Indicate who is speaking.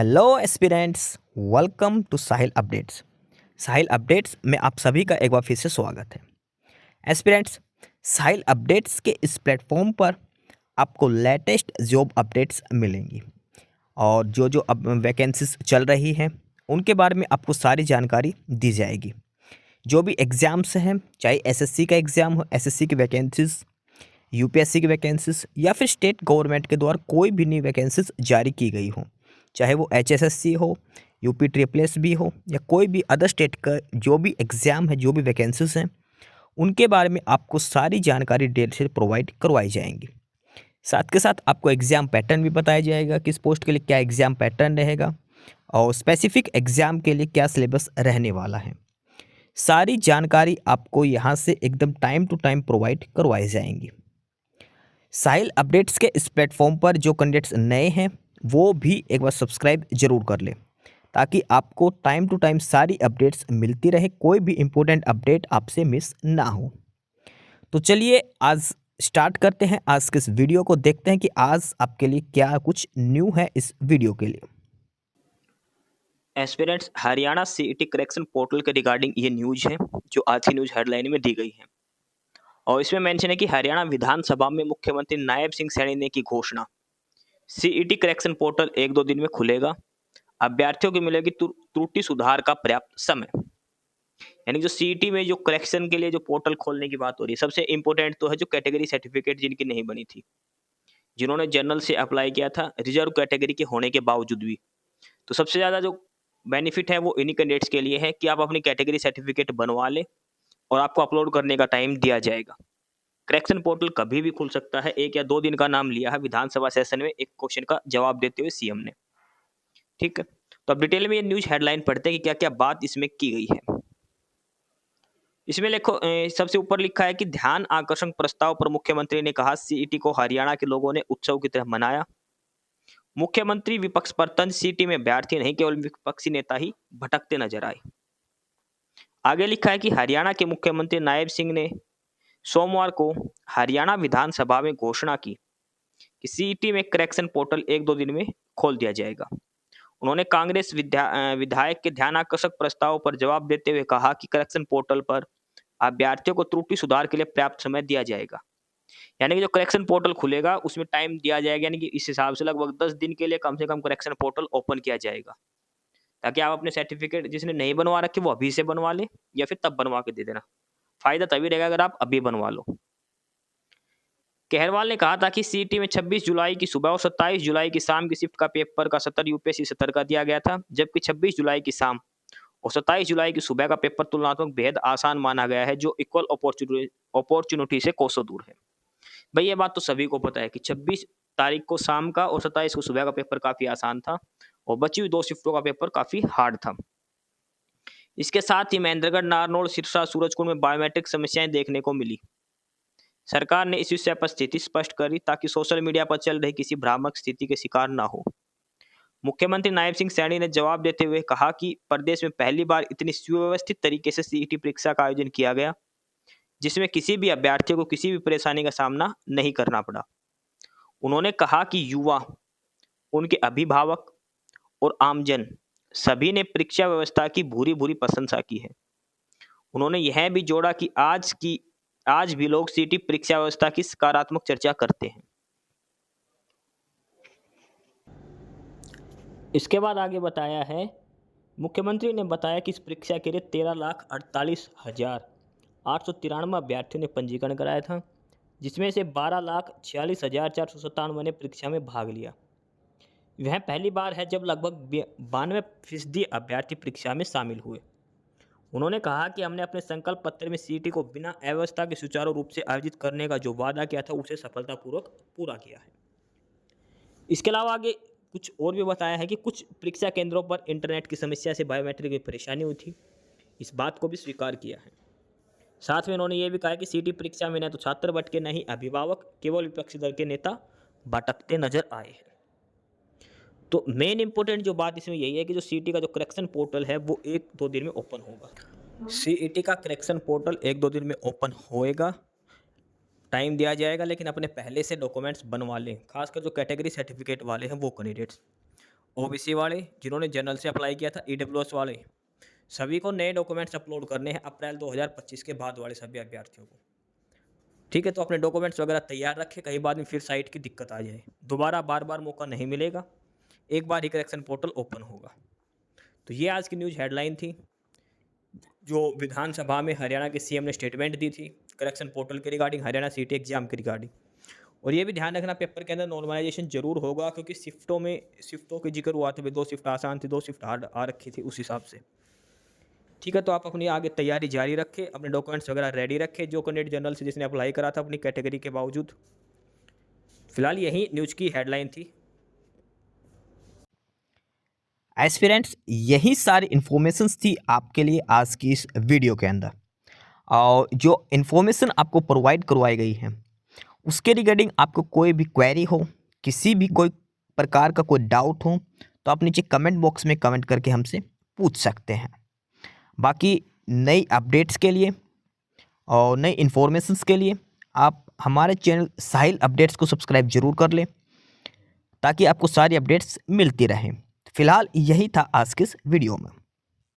Speaker 1: Hello aspirants, welcome to Sahil updates. Sahil updates में आप सभी का एक बार फिर से स्वागत है। एस्पिरेंट्स, साहिल अपडेट्स के इस प्लेटफॉर्म पर आपको लेटेस्ट जॉब अपडेट्स मिलेंगी और जो अब वैकेंसीज चल रही हैं उनके बारे में आपको सारी जानकारी दी जाएगी। जो भी एग्ज़ाम्स हैं, चाहे एसएससी का एग्ज़ाम हो, एसएससी की वैकेंसीज, यूपीएससी की वैकेंसीज या फिर स्टेट गवर्नमेंट के द्वारा कोई भी नई वैकेंसीज जारी की गई हो, चाहे वो एचएसएससी हो, यूपी ट्रिपल एस भी हो या कोई भी अदर स्टेट का जो भी एग्ज़ाम है, जो भी वैकेंसीज हैं, उनके बारे में आपको सारी जानकारी डिटेल से प्रोवाइड करवाई जाएंगी। साथ के साथ आपको एग्ज़ाम पैटर्न भी बताया जाएगा, किस पोस्ट के लिए क्या एग्ज़ाम पैटर्न रहेगा और स्पेसिफिक एग्ज़ाम के लिए क्या सिलेबस रहने वाला है। सारी जानकारी आपको यहाँ से एकदम टाइम टू टाइम प्रोवाइड करवाई जाएंगी। साहिल अपडेट्स के इस प्लेटफॉर्म पर जो कैंडिडेट्स नए हैं वो भी एक बार सब्सक्राइब जरूर कर लें, ताकि आपको टाइम टू टाइम सारी अपडेट्स मिलती रहे, कोई भी इम्पोर्टेंट अपडेट आपसे मिस ना हो। तो चलिए आज स्टार्ट करते हैं आज के इस वीडियो को, देखते हैं कि आज आपके लिए क्या कुछ न्यू है इस वीडियो के लिए।
Speaker 2: Aspirants Haryana CET correction portal के रिगार्डिंग ये न्यूज है जो आज की न्यूज हेडलाइन में दी गई है और इसमें मेंशन है कि हरियाणा विधानसभा में मुख्यमंत्री नायब सिंह सैनी ने की घोषणा। सीईटी करेक्शन पोर्टल 1-2 दिन में खुलेगा। अभ्यर्थियों को मिलेगी त्रुटि सुधार का पर्याप्त समय। यानी जो सीईटी में जो करेक्शन के लिए जो पोर्टल खोलने की बात हो रही है, सबसे इंपॉर्टेंट तो है जो कैटेगरी सर्टिफिकेट जिनकी नहीं बनी थी, जिन्होंने जनरल से अप्लाई किया था रिजर्व कैटेगरी के होने के बावजूद भी, तो सबसे ज़्यादा जो बेनिफिट है वो इन्हीं कैंडिडेट्स के लिए है कि आप अपनी कैटेगरी सर्टिफिकेट बनवा लें और आपको अपलोड करने का टाइम दिया जाएगा। करेक्शन पोर्टल कभी भी खुल सकता है। 1 या 2 दिन का नाम लिया है विधानसभा सेशन में एक क्वेश्चन का जवाब देते हुए सीएम ने। ठीक है, तो अब डिटेल में ये न्यूज हेडलाइन पढ़ते हैं कि क्या क्या बात इसमें की गई है। इसमें लिखो, सबसे ऊपर लिखा है कि ध्यान आकर्षण प्रस्ताव पर मुख्यमंत्री ने कहा सीईटी को हरियाणा के लोगों ने उत्सव की तरह मनाया। मुख्यमंत्री विपक्ष पर तंज, सीईटी में अभ्यर्थी नहीं केवल विपक्षी नेता ही भटकते नजर आए। आगे लिखा है कि हरियाणा के मुख्यमंत्री नायब सिंह ने सोमवार को हरियाणा विधानसभा में घोषणा की कि सीईटी में करेक्शन पोर्टल 1-2 दिन में खोल दिया जाएगा। उन्होंने कांग्रेस विधायक के ध्यानाकर्षक प्रस्ताव पर जवाब देते हुए कहा कि करेक्शन पोर्टल पर अभ्यर्थियों को त्रुटि सुधार के लिए पर्याप्त समय दिया जाएगा। यानी कि जो करेक्शन पोर्टल खुलेगा उसमें टाइम दिया जाएगा, यानी कि इस हिसाब से लगभग 10 दिन के लिए कम से कम करेक्शन पोर्टल ओपन किया जाएगा, ताकि आप अपने सर्टिफिकेट जिसने नहीं बनवा रखे वो अभी से बनवा ले या फिर तब बनवा के दे देना। फायदा तभी रहेगा अगर आप अभी बनवा लो। केहरवाल ने कहा था कि सीईटी में 26 जुलाई की सुबह और 27 जुलाई की शाम की शिफ्ट का पेपर का सत्र यूपीएससी सत्र का दिया गया था, जबकि 26 जुलाई की शाम और 27 जुलाई की सुबह का पेपर तुलनात्मक बेहद आसान माना गया है, जो इक्वल अपॉर्चुनिटी से कोसों दूर है। भाई ये बात तो सभी को पता है कि 26 तारीख को शाम का और 27 को सुबह का पेपर काफी आसान था और बची हुई 2 शिफ्टों का पेपर काफी हार्ड था। इसके साथ ही महेंद्रगढ़, नारनौल, सिरसा, सूरजकुंड में बायोमेट्रिक समस्याएं देखने को मिली। सरकार ने इस विषय पर स्थिति स्पष्ट करी ताकि सोशल मीडिया पर चल रही किसी भ्रामक स्थिति के शिकार न हो। मुख्यमंत्री नायब सिंह सैनी ने जवाब देते हुए कहा कि प्रदेश में पहली बार इतनी सुव्यवस्थित तरीके से सीईटी परीक्षा का आयोजन किया गया, जिसमें किसी भी अभ्यर्थी को किसी भी परेशानी का सामना नहीं करना पड़ा। उन्होंने कहा कि युवा, उनके अभिभावक और आमजन सभी ने परीक्षा व्यवस्था की भूरी भूरी प्रशंसा की है। उन्होंने यह भी जोड़ा कि आज भी लोग सीईटी परीक्षा व्यवस्था की सकारात्मक चर्चा करते हैं। इसके बाद आगे बताया है, मुख्यमंत्री ने बताया कि इस परीक्षा के लिए 13,48,893 अभ्यर्थियों ने पंजीकरण कराया था, जिसमें से 12,46,497 ने परीक्षा में भाग लिया। वह पहली बार है जब लगभग 92% अभ्यर्थी परीक्षा में शामिल हुए। उन्होंने कहा कि हमने अपने संकल्प पत्र में सीईटी को बिना अव्यवस्था के सुचारू रूप से आयोजित करने का जो वादा किया था उसे सफलतापूर्वक पूरा किया है। इसके अलावा आगे कुछ और भी बताया है कि कुछ परीक्षा केंद्रों पर इंटरनेट की समस्या से बायोमेट्रिक में परेशानी हुई थी, इस बात को भी स्वीकार किया है। साथ में उन्होंने ये भी कहा कि सीईटी परीक्षा में न तो छात्र भटके, न ही अभिभावक, केवल विपक्षी दल के नेता भटकते नजर आए हैं। तो मेन इंपॉर्टेंट जो बात इसमें यही है कि जो सीईटी का जो करेक्शन पोर्टल है वो 1-2 दिन में ओपन होगा। सीईटी का करेक्शन पोर्टल 1-2 दिन में ओपन होएगा, टाइम दिया जाएगा, लेकिन अपने पहले से डॉक्यूमेंट्स बनवा लें, खासकर जो कैटेगरी सर्टिफिकेट वाले हैं वो कैंडिडेट्स। ओबीसी वाले, जिन्होंने जनरल से अप्लाई किया था, ईडब्ल्यूएस वाले, सभी को नए डॉक्यूमेंट्स अपलोड करने हैं अप्रैल 2025 के बाद वाले सभी अभ्यर्थियों को। ठीक है, तो अपने डॉक्यूमेंट्स वगैरह तैयार रखें, कहीं बाद में फिर साइट की दिक्कत आ जाए। दोबारा बार-बार मौका नहीं मिलेगा, एक बार ही करेक्शन पोर्टल ओपन होगा। तो ये आज की न्यूज़ हेडलाइन थी, जो विधानसभा में हरियाणा के सीएम ने स्टेटमेंट दी थी करेक्शन पोर्टल के रिगार्डिंग, हरियाणा सीटी एग्जाम के रिगार्डिंग। और ये भी ध्यान रखना, पेपर के अंदर नॉर्मलाइजेशन जरूर होगा, क्योंकि शिफ्टों के जिक्र हुआ था, 2 शिफ्ट आसान थी, 2 शिफ्ट हार्ड आ रखी थी उस हिसाब से। ठीक है, तो आप अपनी आगे तैयारी जारी रखें, अपने डॉक्यूमेंट्स वगैरह रेडी रखें, जो कैंडिडेट जनरल से जिसने अप्लाई करा था अपनी कैटेगरी के बावजूद। फिलहाल यही न्यूज़ की हेडलाइन थी।
Speaker 1: एस्पिरेंट्स, यही सारी इन्फॉर्मेशंस थी आपके लिए आज की इस वीडियो के अंदर। और जो इन्फॉर्मेशन आपको प्रोवाइड करवाई गई है उसके रिगार्डिंग आपको कोई भी क्वेरी हो, किसी भी कोई प्रकार का कोई डाउट हो, तो आप नीचे कमेंट बॉक्स में कमेंट करके हमसे पूछ सकते हैं। बाकी नई अपडेट्स के लिए और नई इन्फॉर्मेशंस के लिए आप हमारे चैनल साहिल अपडेट्स को सब्सक्राइब जरूर कर लें, ताकि आपको सारी अपडेट्स मिलती रहें। फिलहाल यही था आज के इस वीडियो में।